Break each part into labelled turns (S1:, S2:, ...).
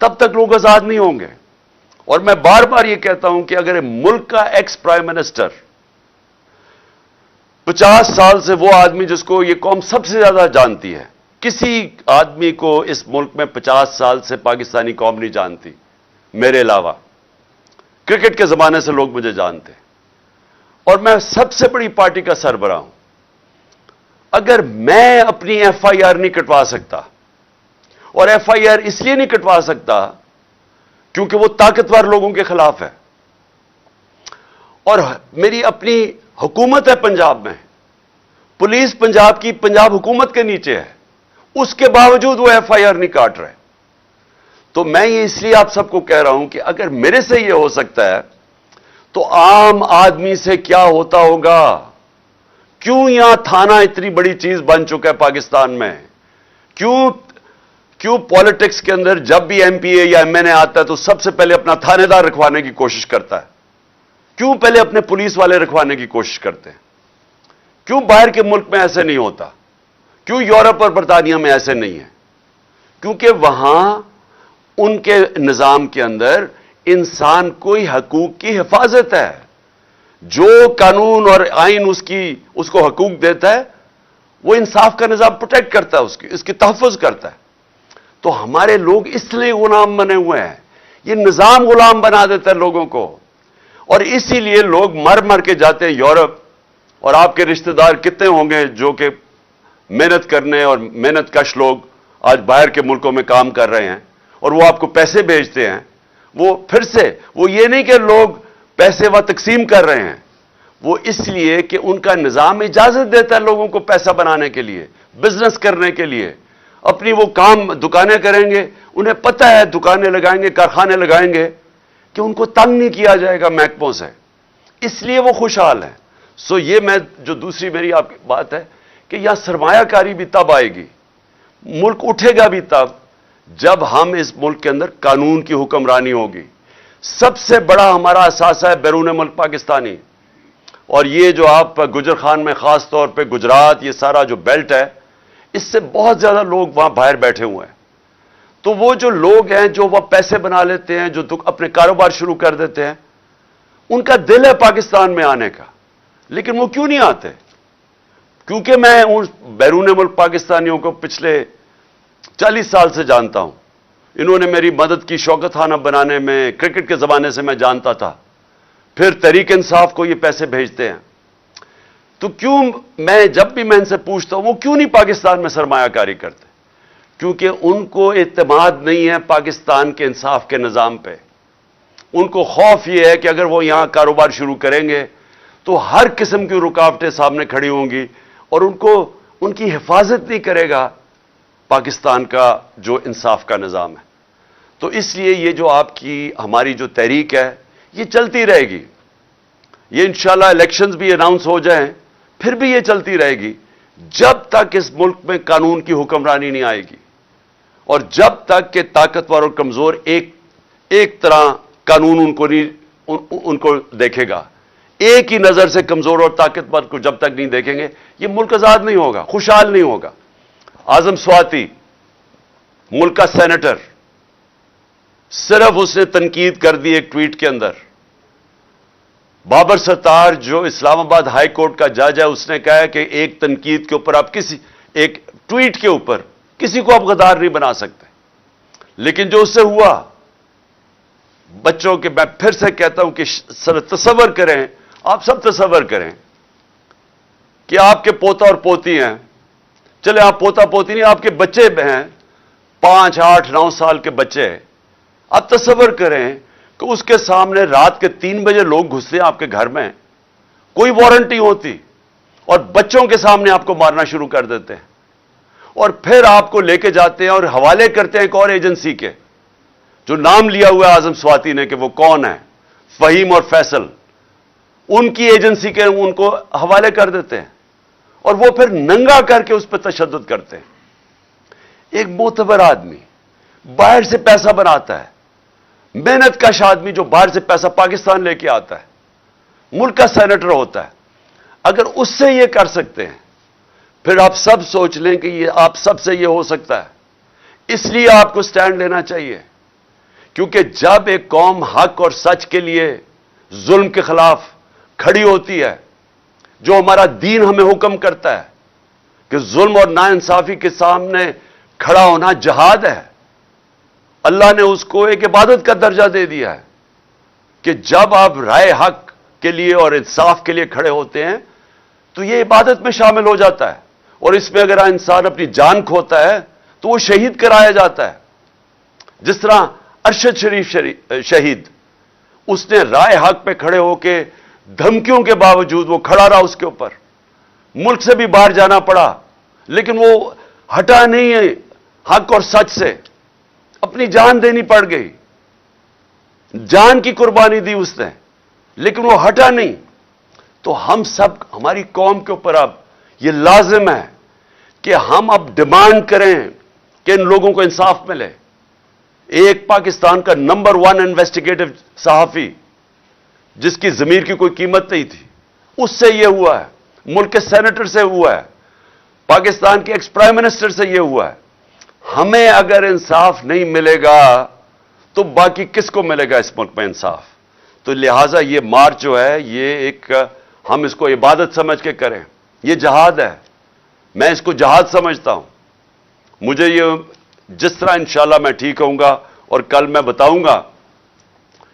S1: تب تک لوگ آزاد نہیں ہوں گے. اور میں بار بار یہ کہتا ہوں کہ اگر ملک کا ایکس پرائم منسٹر 50 سال سے وہ آدمی جس کو یہ قوم سب سے زیادہ جانتی ہے، کسی آدمی کو اس ملک میں 50 سال سے پاکستانی قوم نہیں جانتی میرے علاوہ. کرکٹ کے زمانے سے لوگ مجھے جانتے ہیں اور میں سب سے بڑی پارٹی کا سربراہ ہوں. اگر میں اپنی ایف آئی آر نہیں کٹوا سکتا، اور ایف آئی آر اس لیے نہیں کٹوا سکتا کیونکہ وہ طاقتور لوگوں کے خلاف ہے، اور میری اپنی حکومت ہے پنجاب میں، پولیس پنجاب کی پنجاب حکومت کے نیچے ہے، اس کے باوجود وہ ایف آئی آر نہیں کاٹ رہے. تو میں یہ اس لیے آپ سب کو کہہ رہا ہوں کہ اگر میرے سے یہ ہو سکتا ہے تو عام آدمی سے کیا ہوتا ہوگا؟ کیوں یہاں تھانہ اتنی بڑی چیز بن چکا ہے پاکستان میں؟ کیوں پالیٹکس کے اندر جب بھی ایم پی اے یا ایم این اے آتا ہے تو سب سے پہلے اپنا تھانے دار رکھوانے کی کوشش کرتا ہے؟ کیوں پہلے اپنے پولیس والے رکھوانے کی کوشش کرتے ہیں؟ کیوں باہر کے ملک میں ایسے نہیں ہوتا؟ کیوں یورپ اور برطانیہ میں ایسے نہیں ہے؟ کیونکہ وہاں ان کے نظام کے اندر انسان کوئی حقوق کی حفاظت ہے. جو قانون اور آئین اس کو حقوق دیتا ہے وہ انصاف کا نظام پروٹیکٹ کرتا ہے، اس کی تحفظ کرتا ہے. تو ہمارے لوگ اس لیے غلام بنے ہوئے ہیں، یہ نظام غلام بنا دیتا ہے لوگوں کو، اور اسی لیے لوگ مر مر کے جاتے ہیں یورپ. اور آپ کے رشتہ دار کتنے ہوں گے جو کہ محنت کرنے اور محنت کش لوگ آج باہر کے ملکوں میں کام کر رہے ہیں اور وہ آپ کو پیسے بھیجتے ہیں. وہ پھر سے وہ یہ نہیں کہ لوگ پیسے وہ تقسیم کر رہے ہیں، وہ اس لیے کہ ان کا نظام اجازت دیتا ہے لوگوں کو پیسہ بنانے کے لیے، بزنس کرنے کے لیے. اپنی وہ کام دکانیں کریں گے، انہیں پتہ ہے دکانیں لگائیں گے، کارخانے لگائیں گے کہ ان کو تنگ نہیں کیا جائے گا محکموں سے، اس لیے وہ خوشحال ہیں. سو یہ میں جو دوسری میری آپ کی بات ہے کہ یہاں سرمایہ کاری بھی تب آئے گی، ملک اٹھے گا بھی تب جب ہم اس ملک کے اندر قانون کی حکمرانی ہوگی. سب سے بڑا ہمارا اثاثہ ہے بیرون ملک پاکستانی. اور یہ جو آپ گجر خان میں خاص طور پہ گجرات، یہ سارا جو بیلٹ ہے، اس سے بہت زیادہ لوگ وہاں باہر بیٹھے ہوئے ہیں. تو وہ جو لوگ ہیں جو وہ پیسے بنا لیتے ہیں، جو اپنے کاروبار شروع کر دیتے ہیں، ان کا دل ہے پاکستان میں آنے کا، لیکن وہ کیوں نہیں آتے؟ کیونکہ میں ان بیرون ملک پاکستانیوں کو پچھلے 40 سال سے جانتا ہوں. انہوں نے میری مدد کی شوکت خانہ بنانے میں، کرکٹ کے زمانے سے میں جانتا تھا. پھر تحریک انصاف کو یہ پیسے بھیجتے ہیں. تو کیوں میں جب بھی میں ان سے پوچھتا ہوں وہ کیوں نہیں پاکستان میں سرمایہ کاری کرتے؟ کیونکہ ان کو اعتماد نہیں ہے پاکستان کے انصاف کے نظام پہ. ان کو خوف یہ ہے کہ اگر وہ یہاں کاروبار شروع کریں گے تو ہر قسم کی رکاوٹیں سامنے کھڑی ہوں گی اور ان کی حفاظت نہیں کرے گا پاکستان کا جو انصاف کا نظام ہے. تو اس لیے یہ جو آپ کی ہماری جو تحریک ہے یہ چلتی رہے گی. یہ انشاءاللہ الیکشنز بھی اناؤنس ہو جائیں پھر بھی یہ چلتی رہے گی جب تک اس ملک میں قانون کی حکمرانی نہیں آئے گی، اور جب تک کہ طاقتور اور کمزور ایک طرح قانون ان کو دیکھے گا. ایک ہی نظر سے کمزور اور طاقتور کو جب تک نہیں دیکھیں گے یہ ملک آزاد نہیں ہوگا، خوشحال نہیں ہوگا. اعظم سواتی ملک کا سینیٹر، صرف اس نے تنقید کر دی ایک ٹویٹ کے اندر. بابر ستار جو اسلام آباد ہائی کورٹ کا جج ہے، اس نے کہا ہے کہ ایک تنقید کے اوپر آپ ایک ٹویٹ کے اوپر کسی کو آپ غدار نہیں بنا سکتے. لیکن جو اس سے ہوا، بچوں کے، میں پھر سے کہتا ہوں کہ تصور کریں، آپ سب تصور کریں کہ آپ کے پوتا اور پوتی ہیں، چلے آپ پوتا پوتی نہیں، آپ کے بچے ہیں 5، 8، 9 سال کے بچے. آپ تصور کریں کہ اس کے سامنے رات کے 3 بجے لوگ گھستے ہیں آپ کے گھر میں، کوئی وارنٹ نہیں ہوتی، اور بچوں کے سامنے آپ کو مارنا شروع کر دیتے ہیں، اور پھر آپ کو لے کے جاتے ہیں اور حوالے کرتے ہیں ایک اور ایجنسی کے جو نام لیا ہوا ہے اعظم سواتی نے کہ وہ کون ہے، فہیم اور فیصل. ان کی ایجنسی کے ان کو حوالے کر دیتے ہیں اور وہ پھر ننگا کر کے اس پہ تشدد کرتے ہیں. ایک معتبر آدمی باہر سے پیسہ بناتا ہے، محنت کش آدمی جو باہر سے پیسہ پاکستان لے کے آتا ہے، ملک کا سینیٹر ہوتا ہے، اگر اس سے یہ کر سکتے ہیں پھر آپ سب سوچ لیں کہ یہ آپ سب سے یہ ہو سکتا ہے. اس لیے آپ کو سٹینڈ لینا چاہیے. کیونکہ جب ایک قوم حق اور سچ کے لیے ظلم کے خلاف کھڑی ہوتی ہے، جو ہمارا دین ہمیں حکم کرتا ہے کہ ظلم اور ناانصافی کے سامنے کھڑا ہونا جہاد ہے، اللہ نے اس کو ایک عبادت کا درجہ دے دیا ہے کہ جب آپ رائے حق کے لیے اور انصاف کے لیے کھڑے ہوتے ہیں تو یہ عبادت میں شامل ہو جاتا ہے، اور اس میں اگر انسان اپنی جان کھوتا ہے تو وہ شہید کرایا جاتا ہے۔ جس طرح ارشد شریف شہید، اس نے رائے حق پہ کھڑے ہو کے دھمکیوں کے باوجود وہ کھڑا رہا، اس کے اوپر ملک سے بھی باہر جانا پڑا لیکن وہ ہٹا نہیں ہے حق اور سچ سے، اپنی جان دینی پڑ گئی، جان کی قربانی دی اس نے، لیکن وہ ہٹا نہیں۔ تو ہم سب، ہماری قوم کے اوپر اب یہ لازم ہے کہ ہم اب ڈیمانڈ کریں کہ ان لوگوں کو انصاف ملے۔ ایک پاکستان کا نمبر 1 انویسٹیگیٹو صحافی جس کی ضمیر کی کوئی قیمت نہیں تھی، اس سے یہ ہوا ہے، ملک کے سینیٹر سے ہوا ہے، پاکستان کے ایکس پرائم منسٹر سے یہ ہوا ہے۔ ہمیں اگر انصاف نہیں ملے گا تو باقی کس کو ملے گا اس ملک میں انصاف؟ تو لہٰذا یہ مارچ جو ہے یہ ایک، ہم اس کو عبادت سمجھ کے کریں، یہ جہاد ہے، میں اس کو جہاد سمجھتا ہوں۔ مجھے یہ جس طرح انشاءاللہ میں ٹھیک ہوں گا، اور کل میں بتاؤں گا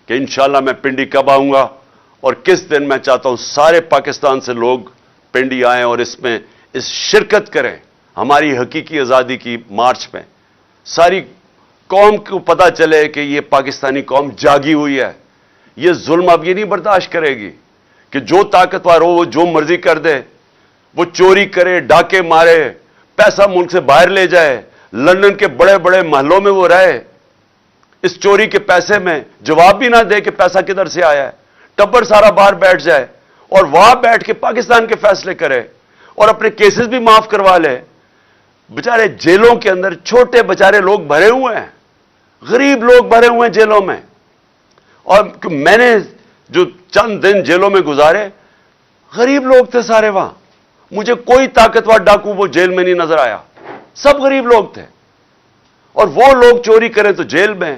S1: کہ انشاءاللہ میں پنڈی کب آؤں گا اور کس دن، میں چاہتا ہوں سارے پاکستان سے لوگ پنڈی آئیں اور اس میں شرکت کریں، ہماری حقیقی آزادی کی مارچ میں۔ ساری قوم کو پتہ چلے کہ یہ پاکستانی قوم جاگی ہوئی ہے، یہ ظلم اب یہ نہیں برداشت کرے گی کہ جو طاقتور ہو وہ جو مرضی کر دے، وہ چوری کرے، ڈاکے مارے، پیسہ ملک سے باہر لے جائے، لندن کے بڑے بڑے محلوں میں وہ رہے، اس چوری کے پیسے میں جواب بھی نہ دے کہ پیسہ کدھر سے آیا ہے، ٹبر سارا باہر بیٹھ جائے اور وہاں بیٹھ کے پاکستان کے فیصلے کرے اور اپنے کیسز بھی معاف کروا لے۔ بچارے جیلوں کے اندر چھوٹے بچارے لوگ بھرے ہوئے ہیں، غریب لوگ بھرے ہوئے ہیں جیلوں میں، اور میں نے جو چند دن جیلوں میں گزارے، غریب لوگ تھے سارے وہاں، مجھے کوئی طاقتور ڈاکو وہ جیل میں نہیں نظر آیا، سب غریب لوگ تھے، اور وہ لوگ چوری کریں تو جیل میں۔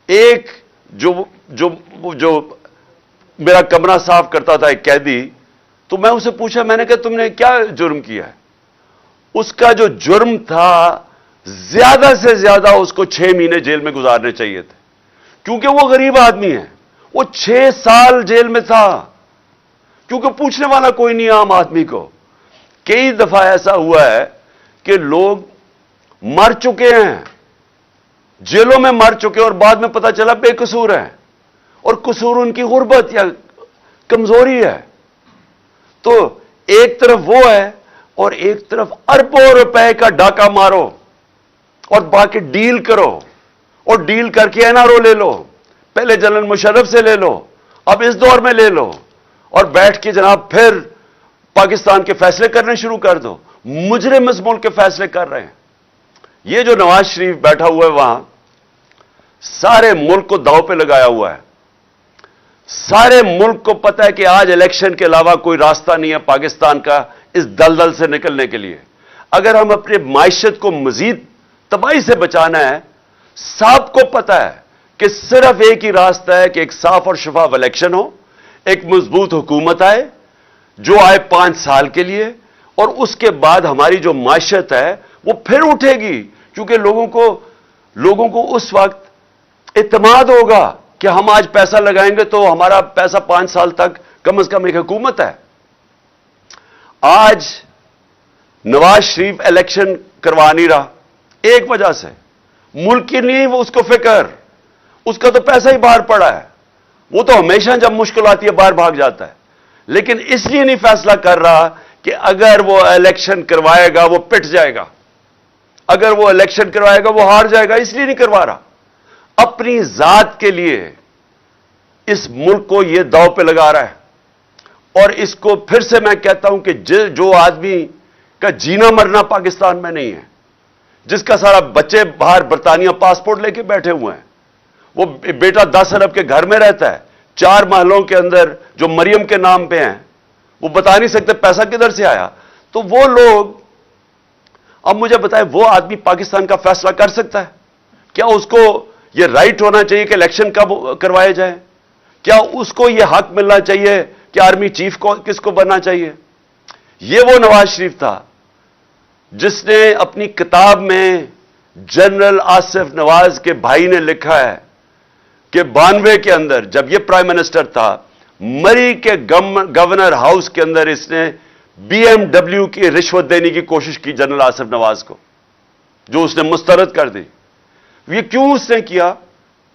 S1: ایک جو میرا کمرہ صاف کرتا تھا، ایک قیدی، تو میں اسے پوچھا، میں نے کہا تم نے کیا جرم کیا ہے؟ اس کا جو جرم تھا زیادہ سے زیادہ اس کو 6 مہینے جیل میں گزارنے چاہیے تھے، کیونکہ وہ غریب آدمی ہے، وہ 6 سال جیل میں تھا، کیونکہ پوچھنے والا کوئی نہیں عام آدمی کو۔ کئی دفعہ ایسا ہوا ہے کہ لوگ مر چکے ہیں، جیلوں میں مر چکے، اور بعد میں پتہ چلا بے قصور ہیں، اور قصور ان کی غربت یا کمزوری ہے۔ تو ایک طرف وہ ہے اور ایک طرف اربوں روپے کا ڈاکہ مارو اور باقی ڈیل کرو، اور ڈیل کر کے NRO لے لو، پہلے جنرل مشرف سے لے لو، اب اس دور میں لے لو، اور بیٹھ کے جناب پھر پاکستان کے فیصلے کرنے شروع کر دو۔ مجرم اس ملک کے فیصلے کر رہے ہیں۔ یہ جو نواز شریف بیٹھا ہوا ہے وہاں، سارے ملک کو داؤ پہ لگایا ہوا ہے، سارے ملک کو پتہ ہے کہ آج الیکشن کے علاوہ کوئی راستہ نہیں ہے پاکستان کا اس دلدل سے نکلنے کے لیے۔ اگر ہم اپنے معیشت کو مزید تباہی سے بچانا ہے، سب کو پتہ ہے کہ صرف ایک ہی راستہ ہے کہ ایک صاف اور شفاف الیکشن ہو، ایک مضبوط حکومت آئے جو آئے 5 سال کے لیے، اور اس کے بعد ہماری جو معیشت ہے وہ پھر اٹھے گی، کیونکہ لوگوں کو اس وقت اعتماد ہوگا کہ ہم آج پیسہ لگائیں گے تو ہمارا پیسہ 5 سال تک کم از کم ایک حکومت ہے۔ آج نواز شریف الیکشن کروا نہیں رہا ایک وجہ سے، ملک کی نہیں وہ اس کو فکر، اس کا تو پیسہ ہی باہر پڑا ہے، وہ تو ہمیشہ جب مشکل آتی ہے باہر بھاگ جاتا ہے، لیکن اس لیے نہیں فیصلہ کر رہا کہ اگر وہ الیکشن کروائے گا وہ پٹ جائے گا، اگر وہ الیکشن کروائے گا وہ ہار جائے گا، اس لیے نہیں کروا رہا۔ اپنی ذات کے لیے اس ملک کو یہ داؤ پہ لگا رہا ہے، اور اس کو پھر سے میں کہتا ہوں کہ جو آدمی کا جینا مرنا پاکستان میں نہیں ہے، جس کا سارا بچے باہر برطانیہ پاسپورٹ لے کے بیٹھے ہوئے ہیں، وہ بیٹا 10 ارب کے گھر میں رہتا ہے، 4 محلوں کے اندر جو مریم کے نام پہ ہیں، وہ بتا نہیں سکتے پیسہ کدھر سے آیا، تو وہ لوگ، اب مجھے بتائیں وہ آدمی پاکستان کا فیصلہ کر سکتا ہے؟ کیا اس کو یہ رائٹ ہونا چاہیے کہ الیکشن کب کروائے جائے؟ کیا اس کو یہ حق ملنا چاہیے کہ آرمی چیف کو کس کو بننا چاہیے؟ یہ وہ نواز شریف تھا جس نے اپنی کتاب میں جنرل آصف نواز کے بھائی نے لکھا ہے کہ 92 کے اندر جب یہ پرائم منسٹر تھا، مری کے گورنر ہاؤس کے اندر اس نے BMW کی رشوت دینے کی کوشش کی جنرل آصف نواز کو، جو اس نے مسترد کر دی۔ یہ کیوں اس نے کیا؟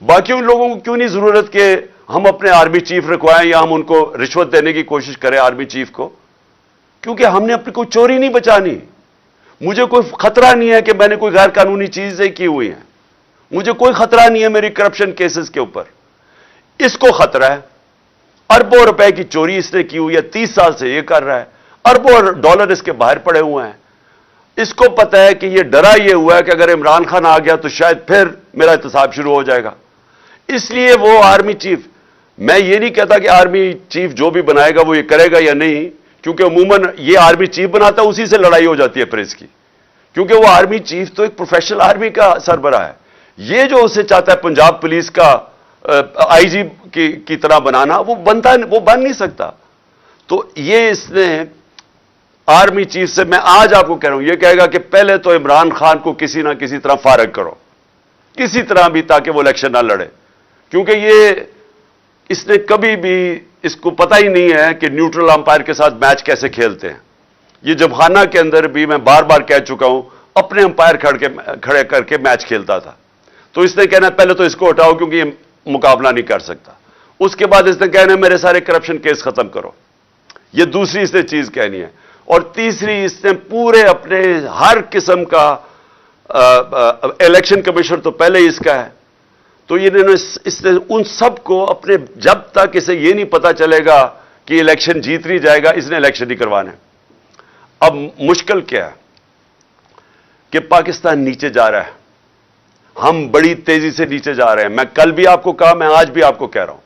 S1: باقی لوگوں کو کیوں نہیں ضرورت کہ ہم اپنے آرمی چیف رکھوائیں یا ہم ان کو رشوت دینے کی کوشش کریں آرمی چیف کو؟ کیونکہ ہم نے اپنی کوئی چوری نہیں بچانی۔ مجھے کوئی خطرہ نہیں ہے کہ میں نے کوئی غیر قانونی چیزیں کی ہوئی ہیں، مجھے کوئی خطرہ نہیں ہے میری کرپشن کیسز کے اوپر۔ اس کو خطرہ ہے، اربوں روپے کی چوری اس نے کی ہوئی ہے، 30 سال سے یہ کر رہا ہے، اربوں ڈالر اس کے باہر پڑے ہوئے ہیں۔ اس کو پتا ہے کہ یہ ڈرا یہ ہوا ہے کہ اگر عمران خان آ گیا تو شاید پھر میرا احتساب شروع ہو جائے گا، اس لیے وہ آرمی چیف، میں یہ نہیں کہتا کہ آرمی چیف جو بھی بنائے گا وہ یہ کرے گا یا نہیں، کیونکہ عموماً یہ آرمی چیف بناتا ہے، اسی سے لڑائی ہو جاتی ہے پریس کی، کیونکہ وہ آرمی چیف تو ایک پروفیشنل آرمی کا سربراہ ہے۔ یہ جو اسے چاہتا ہے پنجاب پولیس کا IG کی طرح بنانا، وہ بن نہیں سکتا۔ تو یہ اس نے آرمی چیف سے، میں آج آپ کو کہہ رہا ہوں، یہ کہے گا کہ پہلے تو عمران خان کو کسی نہ کسی طرح فارغ کرو، کسی طرح بھی، تاکہ وہ الیکشن نہ لڑے، کیونکہ اس نے کبھی بھی، اس کو پتہ ہی نہیں ہے کہ نیوٹرل امپائر کے ساتھ میچ کیسے کھیلتے ہیں۔ یہ جب خانہ کے اندر بھی میں بار بار کہہ چکا ہوں، اپنے امپائر کھڑے کر کے میچ کھیلتا تھا۔ تو اس نے کہنا پہلے تو اس کو ہٹاؤ کیونکہ یہ مقابلہ نہیں کر سکتا، اس کے بعد اس نے کہنا میرے سارے کرپشن کیس ختم کرو، یہ دوسری اس نے چیز کہنی ہے۔ اور تیسری، اس نے پورے اپنے ہر قسم کا الیکشن کمیشن تو پہلے ہی اس کا ہے، تو اس نے ان سب کو اپنے، جب تک اسے یہ نہیں پتا چلے گا کہ الیکشن جیت نہیں جائے گا، اس نے الیکشن نہیں کروانے۔ اب مشکل کیا ہے کہ پاکستان نیچے جا رہا ہے، ہم بڑی تیزی سے نیچے جا رہے ہیں۔ میں کل بھی آپ کو کہا، میں آج بھی آپ کو کہہ رہا ہوں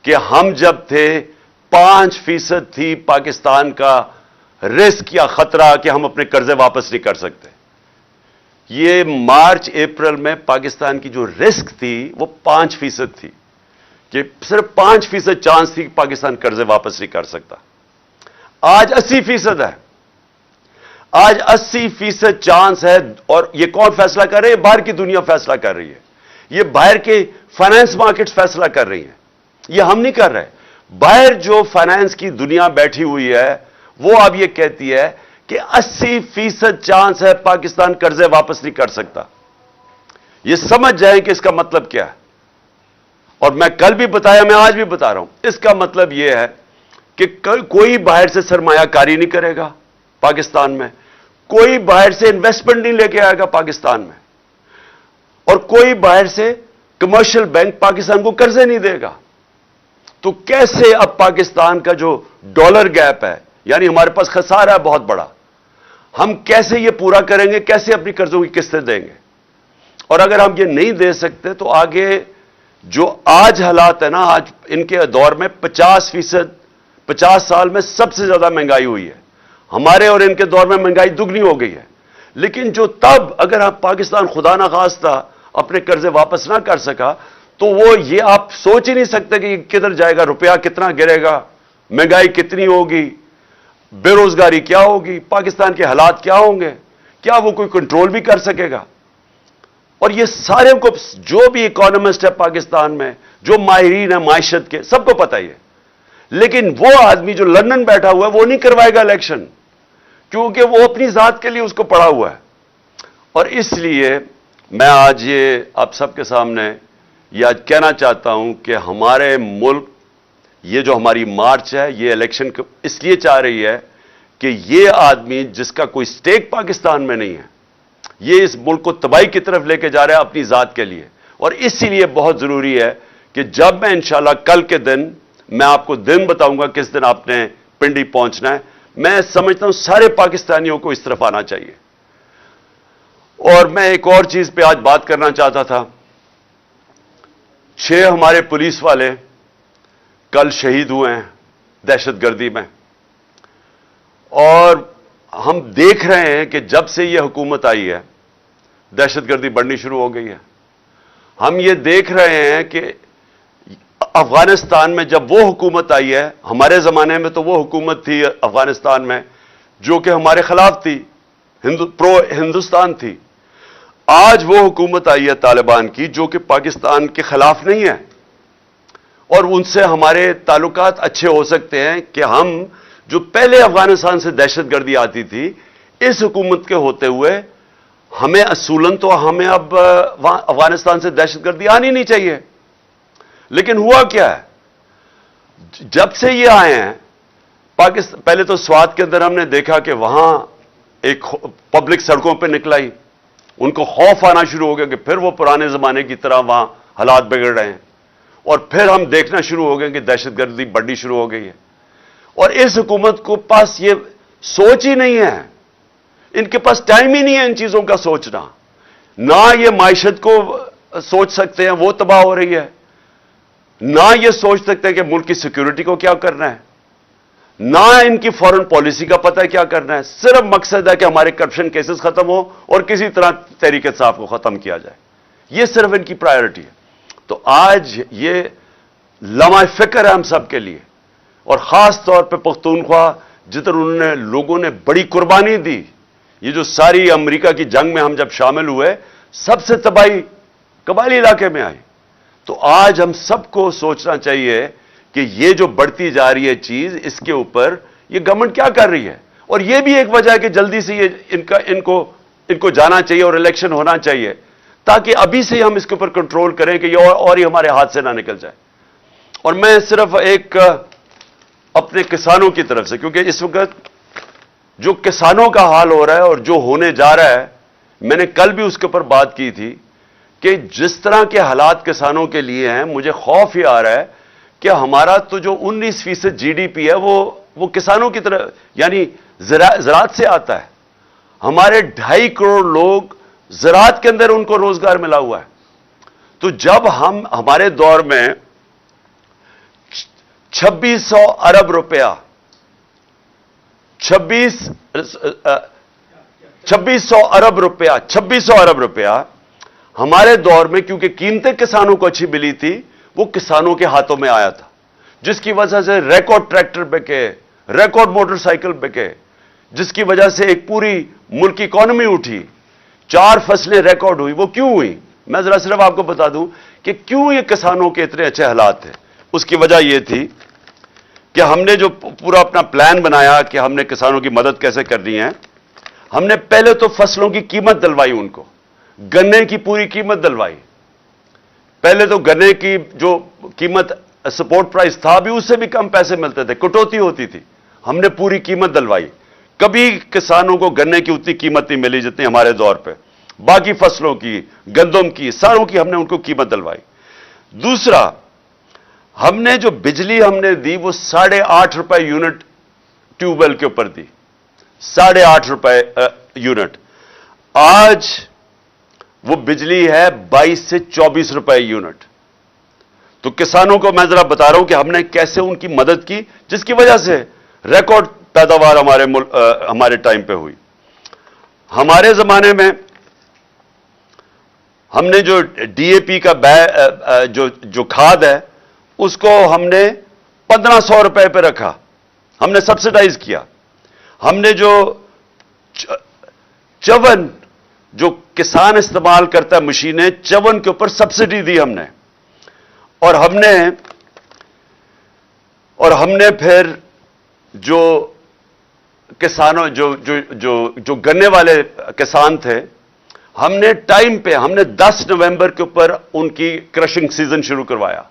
S1: کہ ہم جب تھے 5% تھی پاکستان کا رسک یا خطرہ کہ ہم اپنے قرضے واپس نہیں کر سکتے۔ یہ مارچ اپریل میں پاکستان کی جو رسک تھی وہ 5% تھی، کہ صرف 5% چانس تھی کہ پاکستان قرضے واپس نہیں کر سکتا۔ آج 80% ہے، آج 80% چانس ہے۔ اور یہ کون فیصلہ کر رہے ہیں؟ باہر کی دنیا فیصلہ کر رہی ہے، یہ باہر کے فائنانس مارکیٹ فیصلہ کر رہی ہیں، یہ ہم نہیں کر رہے۔ باہر جو فائنانس کی دنیا بیٹھی ہوئی ہے وہ اب یہ کہتی ہے کہ 80% چانس ہے پاکستان قرضے واپس نہیں کر سکتا۔ یہ سمجھ جائیں کہ اس کا مطلب کیا ہے، اور میں کل بھی بتایا، میں آج بھی بتا رہا ہوں، اس کا مطلب یہ ہے کہ کوئی باہر سے سرمایہ کاری نہیں کرے گا پاکستان میں، کوئی باہر سے انویسٹمنٹ نہیں لے کے آئے گا پاکستان میں، اور کوئی باہر سے کمرشل بینک پاکستان کو قرضے نہیں دے گا۔ تو کیسے اب پاکستان کا جو ڈالر گیپ ہے، یعنی ہمارے پاس خسارہ ہے بہت بڑا، ہم کیسے یہ پورا کریں گے؟ کیسے اپنی قرضوں کی قسطیں دیں گے؟ اور اگر ہم یہ نہیں دے سکتے تو آگے جو آج حالات ہے نا، آج ان کے دور میں 50 سال میں سب سے زیادہ مہنگائی ہوئی ہے، ہمارے اور ان کے دور میں مہنگائی دگنی ہو گئی ہے۔ لیکن جو تب اگر آپ پاکستان خدا نخواستہ اپنے قرضے واپس نہ کر سکا، تو وہ یہ آپ سوچ ہی نہیں سکتے کہ کدھر جائے گا، روپیہ کتنا گرے گا، مہنگائی کتنی ہوگی، بے روزگاری کیا ہوگی، پاکستان کے حالات کیا ہوں گے، کیا وہ کوئی کنٹرول بھی کر سکے گا؟ اور یہ سارے کو، جو بھی اکانومسٹ ہے پاکستان میں، جو ماہرین ہیں معیشت کے، سب کو پتہ ہی ہے۔ لیکن وہ آدمی جو لندن بیٹھا ہوا ہے وہ نہیں کروائے گا الیکشن، کیونکہ وہ اپنی ذات کے لیے اس کو پڑا ہوا ہے۔ اور اس لیے میں آج یہ آپ سب کے سامنے یہ آج کہنا چاہتا ہوں کہ ہمارے ملک، یہ جو ہماری مارچ ہے، یہ الیکشن اس لیے چاہ رہی ہے کہ یہ آدمی جس کا کوئی سٹیک پاکستان میں نہیں ہے، یہ اس ملک کو تباہی کی طرف لے کے جا رہا ہے اپنی ذات کے لیے۔ اور اسی لیے بہت ضروری ہے کہ جب میں انشاءاللہ کل کے دن، میں آپ کو دن بتاؤں گا کس دن آپ نے پنڈی پہنچنا ہے، میں سمجھتا ہوں سارے پاکستانیوں کو اس طرف آنا چاہیے۔ اور میں ایک اور چیز پہ آج بات کرنا چاہتا تھا، 6 ہمارے پولیس والے کل شہید ہوئے ہیں دہشت گردی میں، اور ہم دیکھ رہے ہیں کہ جب سے یہ حکومت آئی ہے دہشت گردی بڑھنی شروع ہو گئی ہے۔ ہم یہ دیکھ رہے ہیں کہ افغانستان میں جب وہ حکومت آئی ہے، ہمارے زمانے میں تو وہ حکومت تھی افغانستان میں جو کہ ہمارے خلاف تھی، پرو ہندوستان تھی. آج وہ حکومت آئی ہے طالبان کی جو کہ پاکستان کے خلاف نہیں ہے، اور ان سے ہمارے تعلقات اچھے ہو سکتے ہیں کہ ہم جو پہلے افغانستان سے دہشت گردی آتی تھی، اس حکومت کے ہوتے ہوئے ہمیں اصولاً تو ہمیں اب افغانستان سے دہشت گردی آنی نہیں چاہیے. لیکن ہوا کیا ہے، جب سے یہ آئے ہیں پاکستان، پہلے تو سوات کے اندر ہم نے دیکھا کہ وہاں ایک پبلک سڑکوں پہ نکلائی، ان کو خوف آنا شروع ہو گیا کہ پھر وہ پرانے زمانے کی طرح وہاں حالات بگڑ رہے ہیں، اور پھر ہم دیکھنا شروع ہو گئے کہ دہشت گردی بڑھنی شروع ہو گئی ہے. اور اس حکومت کو پاس یہ سوچ ہی نہیں ہے، ان کے پاس ٹائم ہی نہیں ہے ان چیزوں کا سوچنا. نہ یہ معیشت کو سوچ سکتے ہیں، وہ تباہ ہو رہی ہے، نہ یہ سوچ سکتے ہیں کہ ملک کی سیکیورٹی کو کیا کرنا ہے، نہ ان کی فورن پالیسی کا پتہ ہے کیا کرنا ہے. صرف مقصد ہے کہ ہمارے کرپشن کیسز ختم ہو اور کسی طرح تحریک انصاف کو ختم کیا جائے. یہ صرف ان کی پرائیورٹی ہے. تو آج یہ لمحہ فکر ہے ہم سب کے لیے، اور خاص طور پہ پختونخوا جدھر انہوں نے لوگوں نے بڑی قربانی دی. یہ جو ساری امریکہ کی جنگ میں ہم جب شامل ہوئے، سب سے تباہی قبائلی علاقے میں آئی. تو آج ہم سب کو سوچنا چاہیے کہ یہ جو بڑھتی جا رہی ہے چیز، اس کے اوپر یہ گورنمنٹ کیا کر رہی ہے. اور یہ بھی ایک وجہ ہے کہ جلدی سے یہ ان کو جانا چاہیے اور الیکشن ہونا چاہیے، تاکہ ابھی سے ہم اس کے اوپر کنٹرول کریں کہ یہ اور ہی ہمارے ہاتھ سے نہ نکل جائے. اور میں صرف ایک اپنے کسانوں کی طرف سے، کیونکہ اس وقت جو کسانوں کا حال ہو رہا ہے اور جو ہونے جا رہا ہے، میں نے کل بھی اس کے اوپر بات کی تھی کہ جس طرح کے حالات کسانوں کے لیے ہیں، مجھے خوف یہ آ رہا ہے کہ ہمارا تو جو 19% جی ڈی پی ہے وہ کسانوں کی طرف، یعنی زراعت سے آتا ہے. ہمارے 2.5 کروڑ لوگ زراعت کے اندر ان کو روزگار ملا ہوا ہے. تو جب ہمارے دور میں 2600 ارب روپیہ 2600 ارب روپیہ ہمارے دور میں، کیونکہ قیمتیں کسانوں کو اچھی ملی تھی، وہ کسانوں کے ہاتھوں میں آیا تھا، جس کی وجہ سے ریکارڈ ٹریکٹر بکے، ریکارڈ موٹر سائیکل بکے، جس کی وجہ سے ایک پوری ملک کی اکانومی اٹھی. 4 فصلیں ریکارڈ ہوئی. وہ کیوں ہوئی؟ میں ذرا صرف آپ کو بتا دوں کہ کیوں یہ کسانوں کے اتنے اچھے حالات تھے. اس کی وجہ یہ تھی کہ ہم نے جو پورا اپنا پلان بنایا کہ ہم نے کسانوں کی مدد کیسے کرنی ہے، ہم نے پہلے تو فصلوں کی قیمت دلوائی، ان کو گنے کی پوری قیمت دلوائی. پہلے تو گنے کی جو قیمت سپورٹ پرائس تھا، بھی اس سے بھی کم پیسے ملتے تھے، کٹوتی ہوتی تھی. ہم نے پوری قیمت دلوائی. کبھی کسانوں کو گنے کی اتنی قیمت نہیں ملی جتنی ہمارے دور پہ. باقی فصلوں کی، گندم کی، ساروں کی ہم نے ان کو قیمت دلوائی. دوسرا، ہم نے جو بجلی ہم نے دی وہ 8.5 روپے یونٹ ٹیوب ویل کے اوپر دی. 8.5 روپے یونٹ. آج وہ بجلی ہے 22 سے 24 روپے یونٹ. تو کسانوں کو میں ذرا بتا رہا ہوں کہ ہم نے کیسے ان کی مدد کی، جس کی وجہ سے ریکارڈ پیداوار ہمارے ٹائم پہ ہوئی. ہمارے زمانے میں ہم نے جو ڈی اے پی کا جو کھاد ہے، اس کو ہم نے 1500 روپے پہ رکھا، ہم نے سبسڈائز کیا. ہم نے جو چون جو کسان استعمال کرتا ہے مشینیں، چون کے اوپر سبسڈی دی ہم نے. اور ہم نے پھر جو کسانوں جو گنے والے کسان تھے، ہم نے ٹائم پہ، ہم نے 10 نومبر کے اوپر ان کی کرشنگ سیزن شروع کروایا.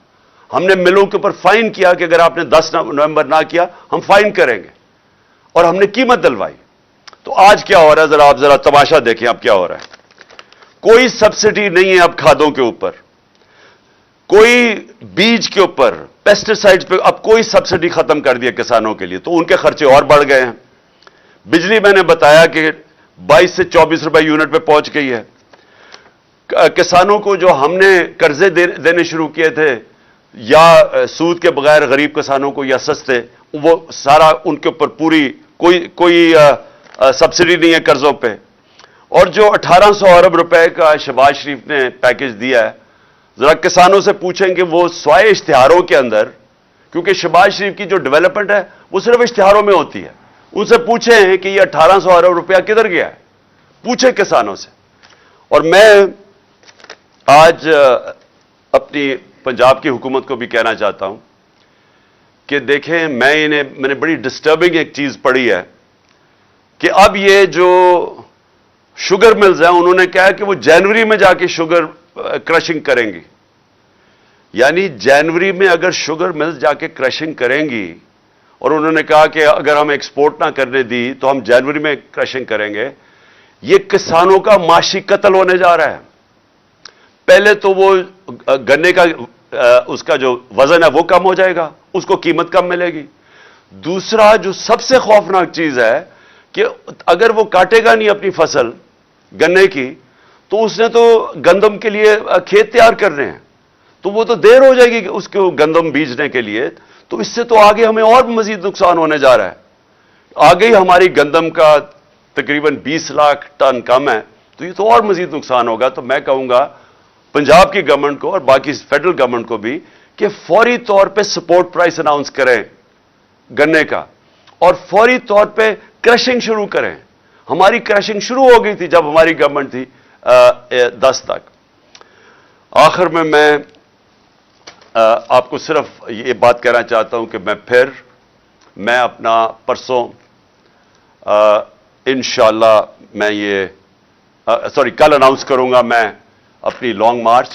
S1: ہم نے ملوں کے اوپر فائن کیا کہ اگر آپ نے 10 نومبر نہ کیا ہم فائن کریں گے، اور ہم نے قیمت دلوائی. تو آج کیا ہو رہا ہے، آپ ذرا تماشا دیکھیں اب کیا ہو رہا ہے. کوئی سبسڈی نہیں ہے اب کھادوں کے اوپر، کوئی بیج کے اوپر، پیسٹی سائڈز پہ اب کوئی سبسڈی ختم کر دیا کسانوں کے لیے. تو ان کے خرچے اور بڑھ گئے ہیں. بجلی میں نے بتایا کہ 22 سے 24 روپے یونٹ پہ پہنچ گئی ہے. کسانوں کو جو ہم نے قرضے دینے شروع کیے تھے، یا سود کے بغیر غریب کسانوں کو یا سستے، وہ سارا ان کے اوپر پوری کوئی سبسڈی نہیں ہے قرضوں پہ. اور جو 1800 ارب روپے کا شہباز شریف نے پیکج دیا ہے، ذرا کسانوں سے پوچھیں کہ وہ سوائے اشتہاروں کے اندر، کیونکہ شہباز شریف کی جو ڈیولپمنٹ ہے وہ صرف اشتہاروں میں ہوتی ہے، ان سے پوچھیں کہ یہ 1800 ارب روپیہ کدھر گیا ہے، پوچھیں کسانوں سے۔ اور میں آج اپنی پنجاب کی حکومت کو بھی کہنا چاہتا ہوں کہ دیکھیں، میں نے بڑی ڈسٹربنگ ایک چیز پڑھی ہے کہ اب یہ جو شوگر ملز ہیں انہوں نے کہا کہ وہ جنوری میں جا کے شوگر کرشنگ کریں گی، یعنی جنوری میں اگر شوگر ملز جا کے کرشنگ کریں گی، اور انہوں نے کہا کہ اگر ہم ایکسپورٹ نہ کرنے دی تو ہم جنوری میں کرشنگ کریں گے، یہ کسانوں کا معاشی قتل ہونے جا رہا ہے۔ پہلے تو وہ گنے کا اس کا جو وزن ہے وہ کم ہو جائے گا، اس کو قیمت کم ملے گی۔ دوسرا جو سب سے خوفناک چیز ہے کہ اگر وہ کاٹے گا نہیں اپنی فصل گنے کی، تو اس نے تو گندم کے لیے کھیت تیار کرنے ہیں، تو وہ تو دیر ہو جائے گی اس کو گندم بیجنے کے لیے، تو اس سے تو آگے ہمیں اور مزید نقصان ہونے جا رہا ہے۔ آگے ہی ہماری گندم کا تقریباً 20 لاکھ ٹن کم ہے، تو یہ تو اور مزید نقصان ہوگا۔ تو میں کہوں گا پنجاب کی گورنمنٹ کو اور باقی فیڈرل گورنمنٹ کو بھی کہ فوری طور پہ سپورٹ پرائس اناؤنس کریں گنے کا، اور فوری طور پہ کرشنگ شروع کریں۔ ہماری کرشنگ شروع ہو گئی تھی جب ہماری گورنمنٹ تھی 10 تک۔ آخر میں آپ کو صرف یہ بات کہنا چاہتا ہوں کہ میں اپنا پرسوں انشاءاللہ میں کل اناؤنس کروں گا میں اپنی لانگ مارچ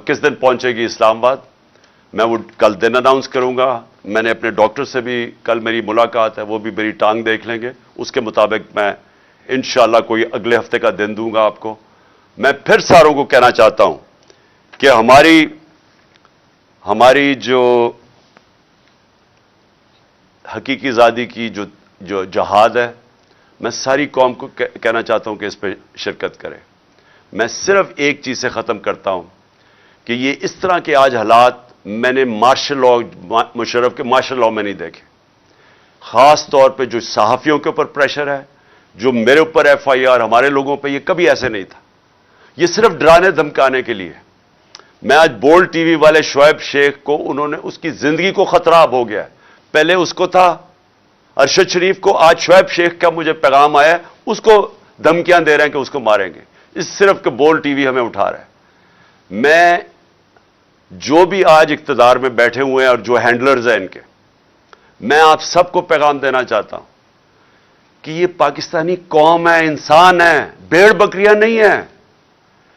S1: کس دن پہنچے گی اسلام آباد، میں وہ کل دن اناؤنس کروں گا۔ میں نے اپنے ڈاکٹر سے بھی کل میری ملاقات ہے، وہ بھی میری ٹانگ دیکھ لیں گے، اس کے مطابق میں انشاءاللہ کوئی اگلے ہفتے کا دن دوں گا آپ کو۔ میں پھر ساروں کو کہنا چاہتا ہوں کہ ہماری جو حقیقی آزادی کی جو جہاد ہے، میں ساری قوم کو کہنا چاہتا ہوں کہ اس پہ شرکت کرے۔ میں صرف ایک چیز سے ختم کرتا ہوں کہ یہ اس طرح کے آج حالات میں نے مارشل لاء، مشرف کے مارشل لاء میں نہیں دیکھے۔ خاص طور پہ جو صحافیوں کے اوپر پریشر ہے، جو میرے اوپر FIR، ہمارے لوگوں پہ، یہ کبھی ایسے نہیں تھا۔ یہ صرف ڈرانے دھمکانے کے لیے۔ میں آج بولڈ ٹی وی والے شعیب شیخ کو، انہوں نے اس کی زندگی کو خطرہ اب ہو گیا ہے، پہلے اس کو تھا ارشد شریف کو، آج شعیب شیخ کا مجھے پیغام آیا ہے، اس کو دھمکیاں دے رہے ہیں کہ اس کو ماریں گے، اس صرف کہ بولڈ ٹی وی ہمیں اٹھا رہا ہے۔ میں جو بھی آج اقتدار میں بیٹھے ہوئے ہیں اور جو ہینڈلرز ہیں ان کے، میں آپ سب کو پیغام دینا چاہتا ہوں کہ یہ پاکستانی قوم ہے، انسان ہے، بھیڑ بکریاں نہیں ہیں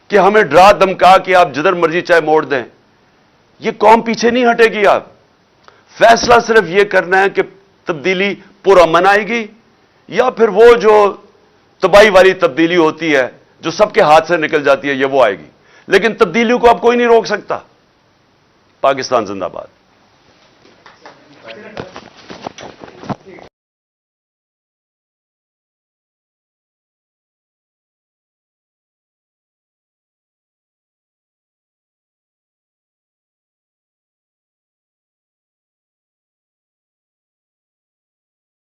S1: کہ ہمیں ڈرا دھمکا کہ آپ جدھر مرضی چاہے موڑ دیں۔ یہ قوم پیچھے نہیں ہٹے گی۔ آپ فیصلہ صرف یہ کرنا ہے کہ تبدیلی پرامن آئے گی، یا پھر وہ جو تباہی والی تبدیلی ہوتی ہے جو سب کے ہاتھ سے نکل جاتی ہے، یہ وہ آئے گی۔ لیکن تبدیلیوں کو اب کوئی نہیں روک سکتا۔ پاکستان زندہ باد۔